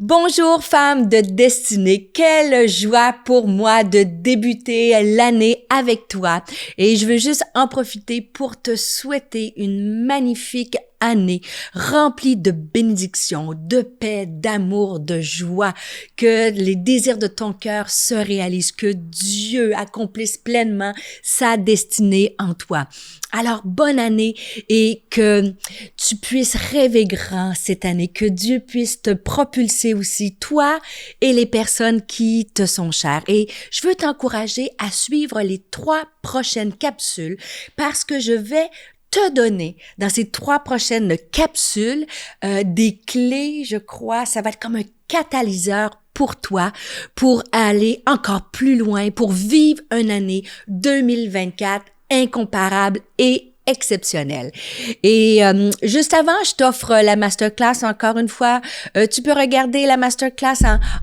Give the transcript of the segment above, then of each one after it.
Bonjour femme de destinée, quelle joie pour moi de débuter l'année avec toi et je veux juste en profiter pour te souhaiter une magnifique année remplie de bénédictions, de paix, d'amour, de joie, que les désirs de ton cœur se réalisent, que Dieu accomplisse pleinement sa destinée en toi. Alors, bonne année et que tu puisses rêver grand cette année, que Dieu puisse te propulser aussi, toi et les personnes qui te sont chères. Et je veux t'encourager à suivre les 3 prochaines capsules parce que je vais te donner dans ces 3 prochaines capsules des clés, je crois, ça va être comme un catalyseur pour toi, pour aller encore plus loin, pour vivre une année 2024 incomparable et exceptionnel. Et juste avant, je t'offre la masterclass encore une fois. Tu peux regarder la masterclass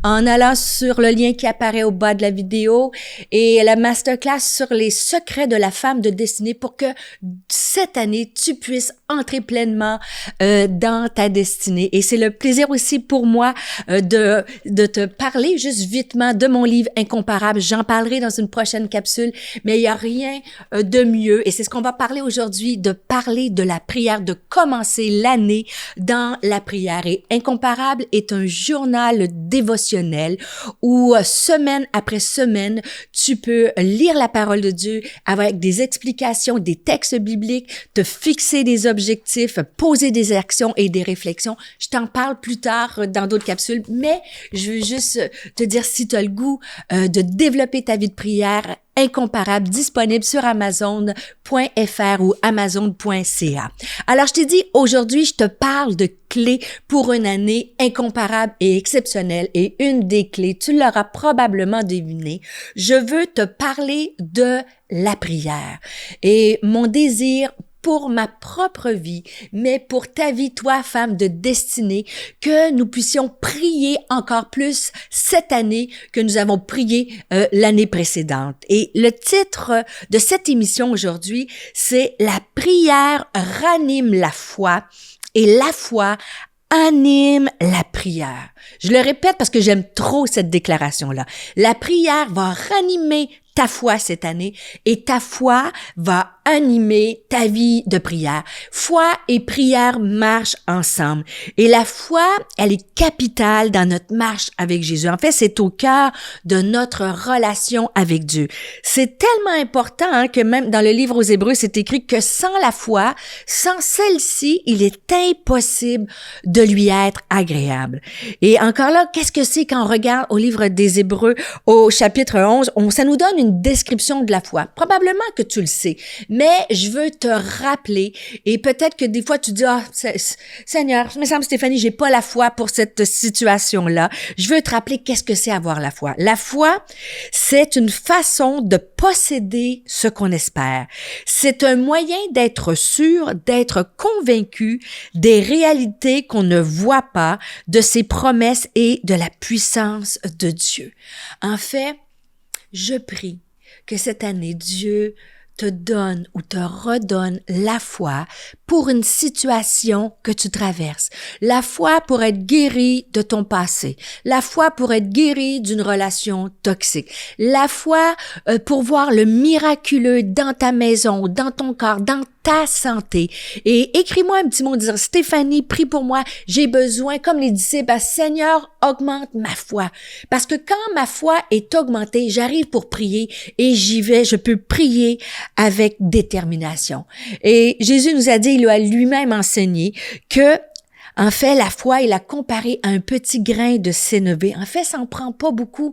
en allant sur le lien qui apparaît au bas de la vidéo et la masterclass sur les secrets de la femme de destinée pour que cette année, tu puisses entrer pleinement dans ta destinée. Et c'est le plaisir aussi pour moi de te parler juste vitement de mon livre Incomparable. J'en parlerai dans une prochaine capsule, mais il n'y a rien de mieux. Et c'est ce qu'on va parler aujourd'hui, de parler de la prière, de commencer l'année dans la prière. Et Incomparable est un journal dévotionnel où semaine après semaine, tu peux lire la parole de Dieu avec des explications, des textes bibliques, te fixer des objectifs, poser des actions et des réflexions. Je t'en parle plus tard dans d'autres capsules, mais je veux juste te dire si tu as le goût de développer ta vie de prière, Incomparable, disponible sur Amazon.fr ou Amazon.ca. Alors, je t'ai dit, aujourd'hui, je te parle de clés pour une année incomparable et exceptionnelle. Et une des clés, tu l'auras probablement deviné, je veux te parler de la prière. Et mon désir pour ma propre vie, mais pour ta vie, toi, femme de destinée, que nous puissions prier encore plus cette année que nous avons prié l'année précédente. Et le titre de cette émission aujourd'hui, c'est « La prière ranime la foi et la foi anime la prière ». Je le répète parce que j'aime trop cette déclaration-là. La prière va ranimer ta foi cette année et ta foi va animer ta vie de prière. Foi et prière marchent ensemble. Et la foi, elle est capitale dans notre marche avec Jésus. En fait, c'est au cœur de notre relation avec Dieu. C'est tellement important que même dans le livre aux Hébreux, c'est écrit que sans la foi, sans celle-ci, il est impossible de lui être agréable. Et encore là, qu'est-ce que c'est quand on regarde au livre des Hébreux, au chapitre 11, ça nous donne une description de la foi. Probablement que tu le sais, mais je veux te rappeler, et peut-être que des fois tu dis, Seigneur, il me semble Stéphanie, j'ai pas la foi pour cette situation-là. Je veux te rappeler qu'est-ce que c'est avoir la foi. La foi, c'est une façon de posséder ce qu'on espère. C'est un moyen d'être sûr, d'être convaincu des réalités qu'on ne voit pas, de ses promesses et de la puissance de Dieu. En fait, je prie que cette année, Dieu te donne ou te redonne la foi pour une situation que tu traverses. La foi pour être guéri de ton passé. La foi pour être guéri d'une relation toxique. La foi pour voir le miraculeux dans ta maison, dans ton corps, dans ta santé. Et écris-moi un petit mot disant, Stéphanie, prie pour moi, j'ai besoin, comme les disciples, Seigneur, augmente ma foi. Parce que quand ma foi est augmentée, j'arrive pour prier et j'y vais, je peux prier avec détermination. Et Jésus nous a dit, il a lui-même enseigné que en fait, la foi, il a comparé à un petit grain de sénévé. En fait, ça en prend pas beaucoup.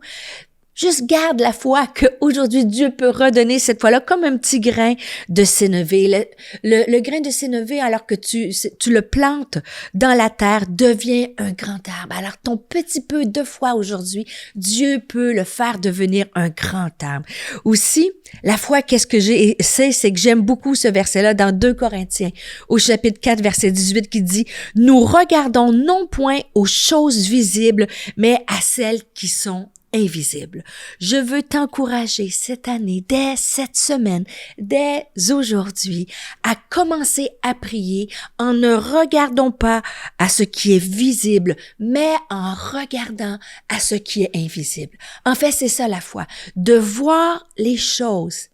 Juste garde la foi qu'aujourd'hui Dieu peut redonner cette foi-là comme un petit grain de sénévé. Le grain de sénévé, alors que tu le plantes dans la terre, devient un grand arbre. Alors ton petit peu de foi aujourd'hui, Dieu peut le faire devenir un grand arbre. Aussi, la foi, qu'est-ce que c'est que j'aime beaucoup ce verset-là dans 2 Corinthiens, au chapitre 4, verset 18, qui dit « Nous regardons non point aux choses visibles, mais à celles qui sont invisible. Je veux t'encourager cette année, dès cette semaine, dès aujourd'hui, à commencer à prier en ne regardant pas à ce qui est visible, mais en regardant à ce qui est invisible. En fait, c'est ça la foi, de voir les choses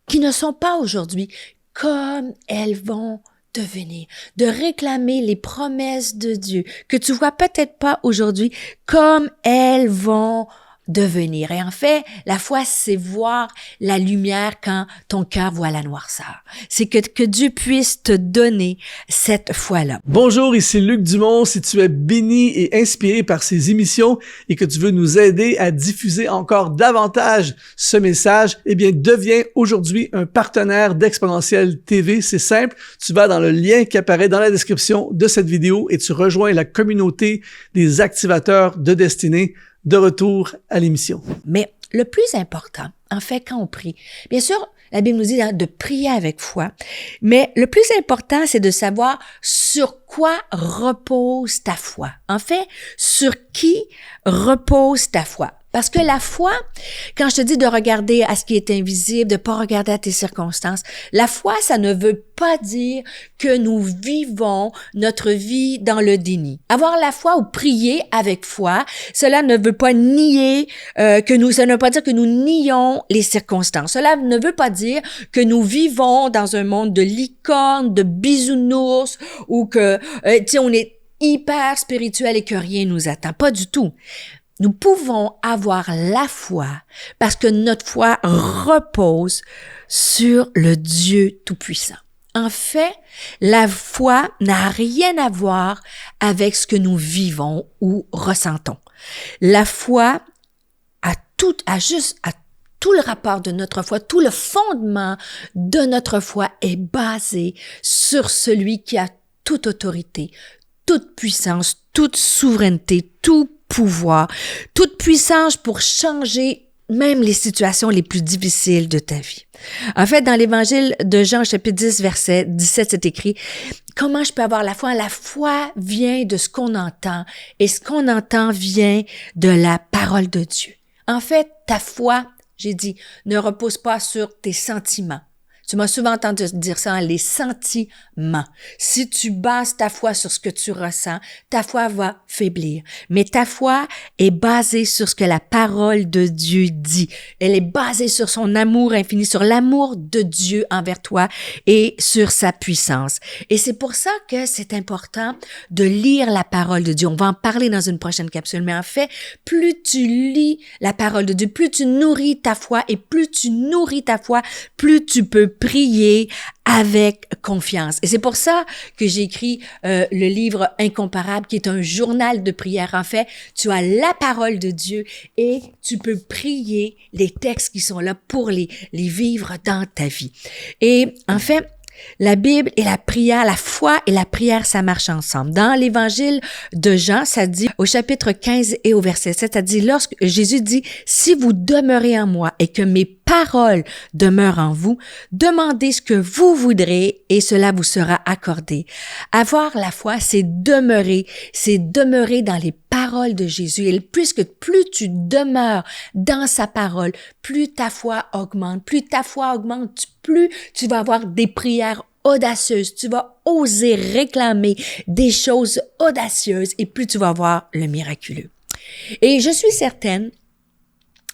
qui ne sont pas aujourd'hui comme elles vont devenir, de réclamer les promesses de Dieu que tu vois peut-être pas aujourd'hui comme elles vont devenir. Et en fait, la foi, c'est voir la lumière quand ton cœur voit la noirceur. C'est que Dieu puisse te donner cette foi-là. Bonjour, ici Luc Dumont. Si tu es béni et inspiré par ces émissions et que tu veux nous aider à diffuser encore davantage ce message, eh bien, deviens aujourd'hui un partenaire d'Exponentiel TV. C'est simple. Tu vas dans le lien qui apparaît dans la description de cette vidéo et tu rejoins la communauté des activateurs de destinée. De retour à l'émission. Mais le plus important, en fait, quand on prie, bien sûr, la Bible nous dit de prier avec foi, mais le plus important, c'est de savoir sur quoi repose ta foi. En fait, sur qui repose ta foi. Parce que la foi, quand je te dis de regarder à ce qui est invisible, de pas regarder à tes circonstances, la foi, ça ne veut pas dire que nous vivons notre vie dans le déni. Avoir la foi ou prier avec foi, cela ne veut pas nier ça ne veut pas dire que nous nions les circonstances. Cela ne veut pas dire que nous vivons dans un monde de licornes, de bisounours ou que on est hyper spirituel et que rien nous attend. Pas du tout. Nous pouvons avoir la foi parce que notre foi repose sur le Dieu Tout-Puissant. En fait, la foi n'a rien à voir avec ce que nous vivons ou ressentons. La foi a tout le rapport de notre foi, tout le fondement de notre foi est basé sur celui qui a toute autorité, toute puissance, toute souveraineté, tout pouvoir, toute puissance pour changer même les situations les plus difficiles de ta vie. En fait, dans l'évangile de Jean, chapitre 10, verset 17, c'est écrit « Comment je peux avoir la foi? La foi vient de ce qu'on entend et ce qu'on entend vient de la parole de Dieu. » En fait, ta foi, j'ai dit, ne repose pas sur tes sentiments. Tu m'as souvent entendu dire ça, les sentiments. Si tu bases ta foi sur ce que tu ressens, ta foi va faiblir. Mais ta foi est basée sur ce que la parole de Dieu dit. Elle est basée sur son amour infini, sur l'amour de Dieu envers toi et sur sa puissance. Et c'est pour ça que c'est important de lire la parole de Dieu. On va en parler dans une prochaine capsule. Mais en fait, plus tu lis la parole de Dieu, plus tu nourris ta foi et plus tu nourris ta foi, plus tu peux prier avec confiance. Et c'est pour ça que j'ai écrit le livre Incomparable, qui est un journal de prière. En fait, tu as la parole de Dieu et tu peux prier les textes qui sont là pour les vivre dans ta vie. Et en fait, la Bible et la prière, la foi et la prière, ça marche ensemble. Dans l'évangile de Jean, ça dit au chapitre 15 et au verset 7, ça dit lorsque Jésus dit « Si vous demeurez en moi et que mes paroles demeurent en vous, demandez ce que vous voudrez et cela vous sera accordé. » Avoir la foi, c'est demeurer dans les paroles de Jésus. Et plus tu demeures dans sa parole, plus ta foi augmente. Plus ta foi augmente, plus tu vas avoir des prières audacieuses. Tu vas oser réclamer des choses audacieuses et plus tu vas voir le miraculeux. Et je suis certaine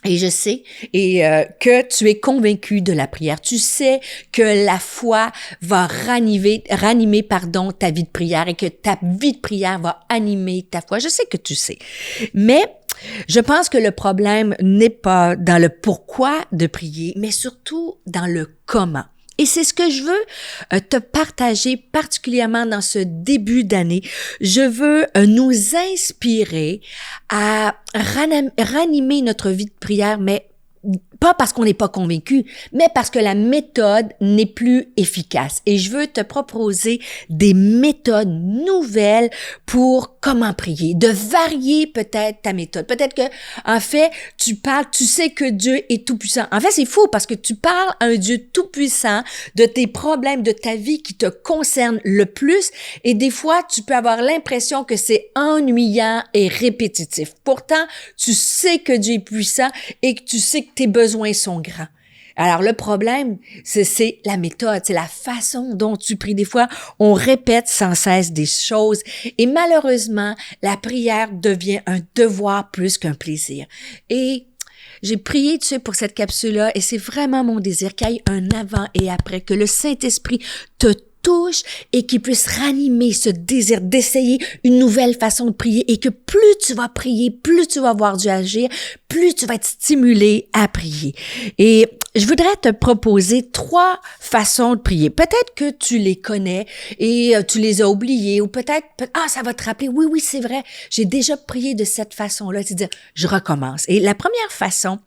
et je sais que tu es convaincu de la prière. Tu sais que la foi va ranimer ta vie de prière et que ta vie de prière va animer ta foi. Je sais que tu sais. Mais je pense que le problème n'est pas dans le pourquoi de prier, mais surtout dans le comment. Et c'est ce que je veux te partager particulièrement dans ce début d'année. Je veux nous inspirer à ranimer notre vie de prière, mais Pas parce qu'on n'est pas convaincu, mais parce que la méthode n'est plus efficace. Et je veux te proposer des méthodes nouvelles pour comment prier, de varier peut-être ta méthode. Peut-être que, en fait, tu sais que Dieu est tout-puissant. En fait, c'est faux parce que tu parles à un Dieu tout-puissant de tes problèmes, de ta vie qui te concerne le plus. Et des fois, tu peux avoir l'impression que c'est ennuyant et répétitif. Pourtant, tu sais que Dieu est puissant et que tu sais que tes besoins sont grands. Alors, le problème, c'est la méthode, c'est la façon dont tu pries. Des fois, on répète sans cesse des choses et malheureusement, la prière devient un devoir plus qu'un plaisir. Et j'ai prié, tu sais, pour cette capsule-là et c'est vraiment mon désir qu'il y ait un avant et après, que le Saint-Esprit te touche et qu'il puisse ranimer ce désir d'essayer une nouvelle façon de prier et que plus tu vas prier, plus tu vas voir Dieu agir, plus tu vas être stimulé à prier. Et je voudrais te proposer 3 façons de prier. Peut-être que tu les connais et tu les as oubliées ou peut-être, ça va te rappeler, oui, c'est vrai, j'ai déjà prié de cette façon-là, c'est-à-dire, je recommence. Et la première façon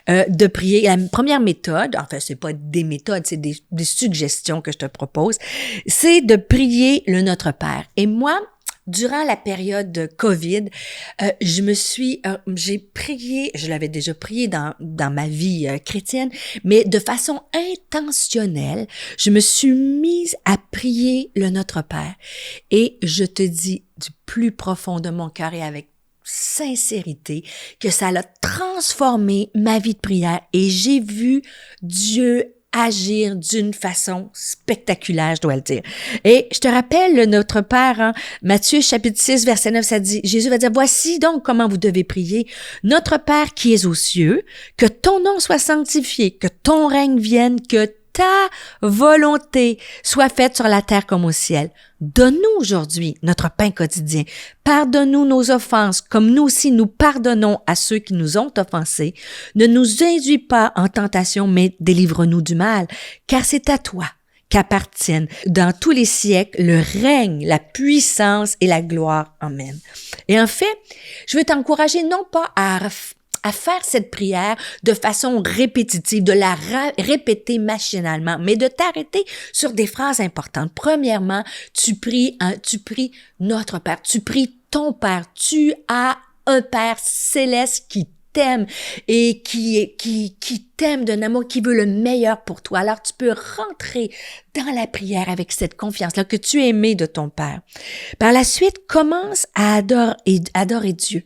de prier, la première méthode, enfin, c'est pas des méthodes, c'est des suggestions que je te propose, c'est de prier le Notre Père. Et moi, durant la période de COVID, j'ai prié, je l'avais déjà prié dans ma vie chrétienne, mais de façon intentionnelle, je me suis mise à prier le Notre Père. Et je te dis du plus profond de mon cœur et avec sincérité que ça a transformé ma vie de prière et j'ai vu Dieu agir d'une façon spectaculaire, je dois le dire. Et je te rappelle, Notre Père, Matthieu chapitre 6, verset 9, ça dit, Jésus va dire, voici donc comment vous devez prier. Notre Père qui es aux cieux, que ton nom soit sanctifié, que ton règne vienne, que ta volonté soit faite sur la terre comme au ciel. Donne-nous aujourd'hui notre pain quotidien. Pardonne-nous nos offenses, comme nous aussi nous pardonnons à ceux qui nous ont offensés. Ne nous induis pas en tentation, mais délivre-nous du mal, car c'est à toi qu'appartiennent dans tous les siècles le règne, la puissance et la gloire. Amen. Et en fait, je veux t'encourager non pas à faire cette prière de façon répétitive, de la répéter machinalement, mais de t'arrêter sur des phrases importantes. Premièrement, tu pries notre Père, tu pries ton Père, tu as un Père céleste qui t'aime et qui t'aime d'un amour, qui veut le meilleur pour toi. Alors, tu peux rentrer dans la prière avec cette confiance-là que tu es aimé de ton Père. Par la suite, commence à adorer Dieu.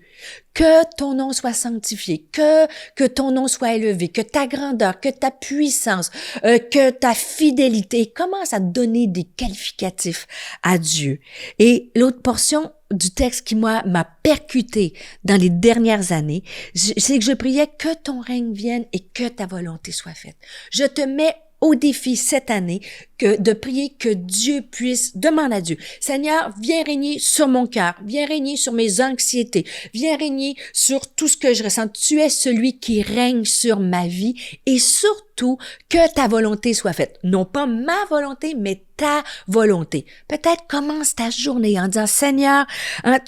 Que ton nom soit sanctifié, que ton nom soit élevé, que ta grandeur, que ta puissance, que ta fidélité, commence à donner des qualificatifs à Dieu. Et l'autre portion du texte qui, moi, m'a percuté dans les dernières années, c'est que je priais que ton règne vienne et que ta volonté soit faite. Je te mets au défi cette année de prier que Dieu puisse demander à Dieu. Seigneur, viens régner sur mon cœur, viens régner sur mes anxiétés, viens régner sur tout ce que je ressens. Tu es celui qui règne sur ma vie et surtout que ta volonté soit faite. Non pas ma volonté, mais ta volonté. Peut-être commence ta journée en disant, Seigneur,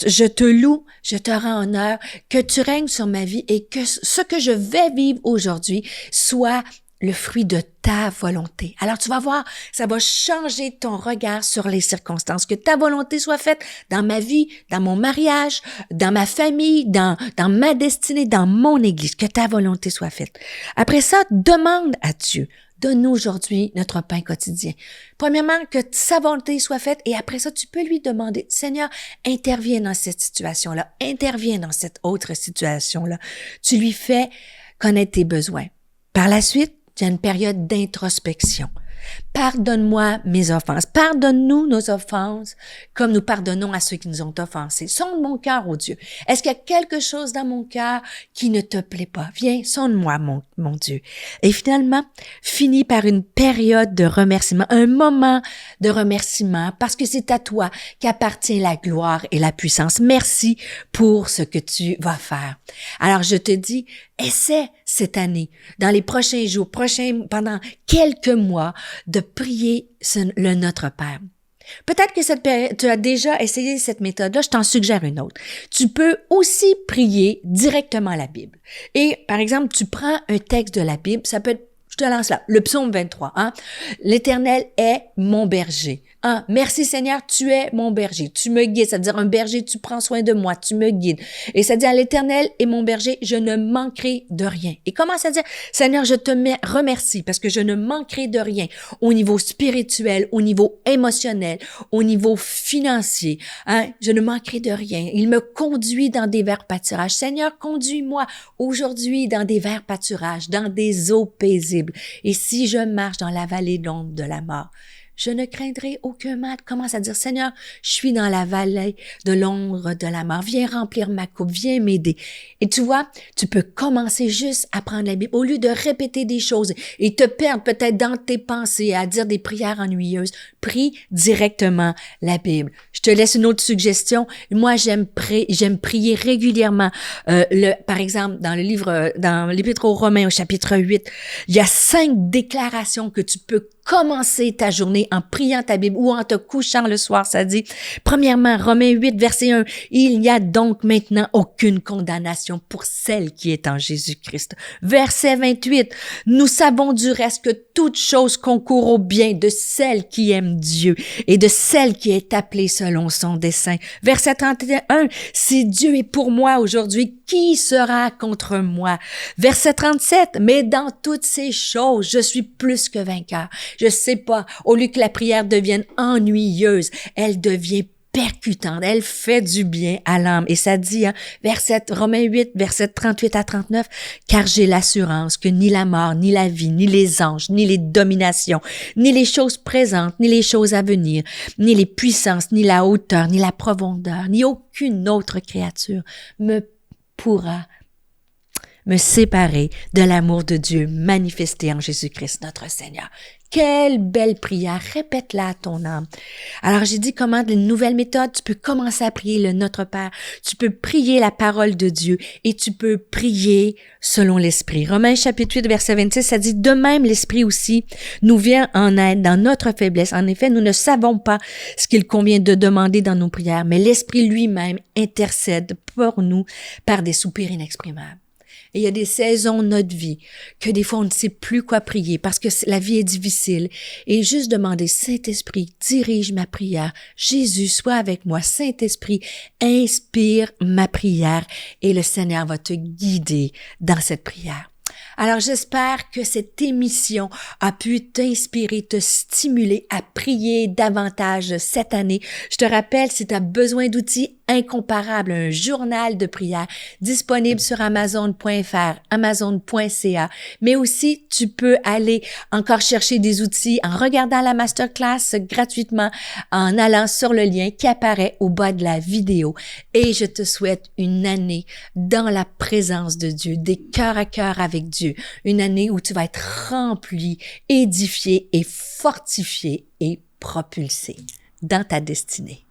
je te loue, je te rends honneur, que tu règnes sur ma vie et que ce que je vais vivre aujourd'hui soit le fruit de ta volonté. Alors tu vas voir, ça va changer ton regard sur les circonstances. Que ta volonté soit faite dans ma vie, dans mon mariage, dans ma famille, dans ma destinée, dans mon église. Que ta volonté soit faite. Après ça, demande à Dieu. Donne-nous aujourd'hui notre pain quotidien. Premièrement, que sa volonté soit faite et après ça, tu peux lui demander, Seigneur, interviens dans cette situation-là, interviens dans cette autre situation-là. Tu lui fais connaître tes besoins. Par la suite, il y a une période d'introspection. Pardonne-moi mes offenses. Pardonne-nous nos offenses comme nous pardonnons à ceux qui nous ont offensés. Sonde mon cœur, ô Dieu. Est-ce qu'il y a quelque chose dans mon cœur qui ne te plaît pas? Viens, sonde-moi, mon Dieu. Et finalement, finis par une période de remerciement, un moment de remerciement parce que c'est à toi qu'appartient la gloire et la puissance. Merci pour ce que tu vas faire. Alors, je te dis, essaie cette année, dans les prochains jours, pendant quelques mois, de prier le Notre Père. Peut-être que tu as déjà essayé cette méthode-là, je t'en suggère une autre. Tu peux aussi prier directement la Bible. Et, par exemple, tu prends un texte de la Bible, ça peut être, je te lance là, le psaume 23, hein? L'Éternel est mon berger. Hein? Merci Seigneur, tu es mon berger, tu me guides. Ça veut dire un berger, tu prends soin de moi, tu me guides. Et ça veut dire l'Éternel est mon berger, je ne manquerai de rien. Et commence à dire, Seigneur, je te remercie parce que je ne manquerai de rien au niveau spirituel, au niveau émotionnel, au niveau financier. Hein? Je ne manquerai de rien. Il me conduit dans des verts pâturages. Seigneur, conduis-moi aujourd'hui dans des verts pâturages, dans des eaux paisibles. Et si je marche dans la vallée de l'ombre de la mort, je ne craindrai aucun mal. Commence à dire, Seigneur, je suis dans la vallée de l'ombre de la mort. Viens remplir ma coupe, viens m'aider. Et tu vois, tu peux commencer juste à prendre la Bible au lieu de répéter des choses et te perdre peut-être dans tes pensées à dire des prières ennuyeuses. Prie directement la Bible. Je te laisse une autre suggestion. Moi, j'aime prier régulièrement. Par exemple, dans l'Épître aux Romains au chapitre 8, il y a 5 déclarations que tu peux commencer ta journée en priant ta Bible ou en te couchant le soir. Ça dit, premièrement, Romains 8, verset 1, « Il n'y a donc maintenant aucune condamnation pour celle qui est en Jésus-Christ. » Verset 28, « Nous savons du reste que toute chose concourt au bien de celle qui aime Dieu et de celle qui est appelée selon son dessein. » Verset 31, « Si Dieu est pour moi aujourd'hui, qui sera contre moi? » Verset 37, « Mais dans toutes ces choses, je suis plus que vainqueur. » Je sais pas, au lieu que la prière devienne ennuyeuse, elle devient percutante, elle fait du bien à l'âme. Et ça dit, hein, Romains 8, verset 38 à 39, « Car j'ai l'assurance que ni la mort, ni la vie, ni les anges, ni les dominations, ni les choses présentes, ni les choses à venir, ni les puissances, ni la hauteur, ni la profondeur, ni aucune autre créature me pourra me séparer de l'amour de Dieu manifesté en Jésus-Christ, notre Seigneur. » Quelle belle prière! Répète-la à ton âme. Alors, j'ai dit comment une nouvelle méthode, tu peux commencer à prier le Notre Père. Tu peux prier la parole de Dieu et tu peux prier selon l'Esprit. Romains chapitre 8, verset 26, ça dit, « De même, l'Esprit aussi nous vient en aide dans notre faiblesse. En effet, nous ne savons pas ce qu'il convient de demander dans nos prières, mais l'Esprit lui-même intercède pour nous par des soupirs inexprimables. » Et il y a des saisons de notre vie que des fois on ne sait plus quoi prier parce que la vie est difficile. Et juste demander, Saint-Esprit, dirige ma prière. Jésus, sois avec moi. Saint-Esprit, inspire ma prière. Et le Seigneur va te guider dans cette prière. Alors, j'espère que cette émission a pu t'inspirer, te stimuler à prier davantage cette année. Je te rappelle, si tu as besoin d'outils incomparables, un journal de prière disponible sur Amazon.fr, Amazon.ca, mais aussi tu peux aller encore chercher des outils en regardant la masterclass gratuitement, en allant sur le lien qui apparaît au bas de la vidéo. Et je te souhaite une année dans la présence de Dieu, des cœurs à cœur avec Dieu, une année où tu vas être rempli, édifié et fortifié et propulsé dans ta destinée.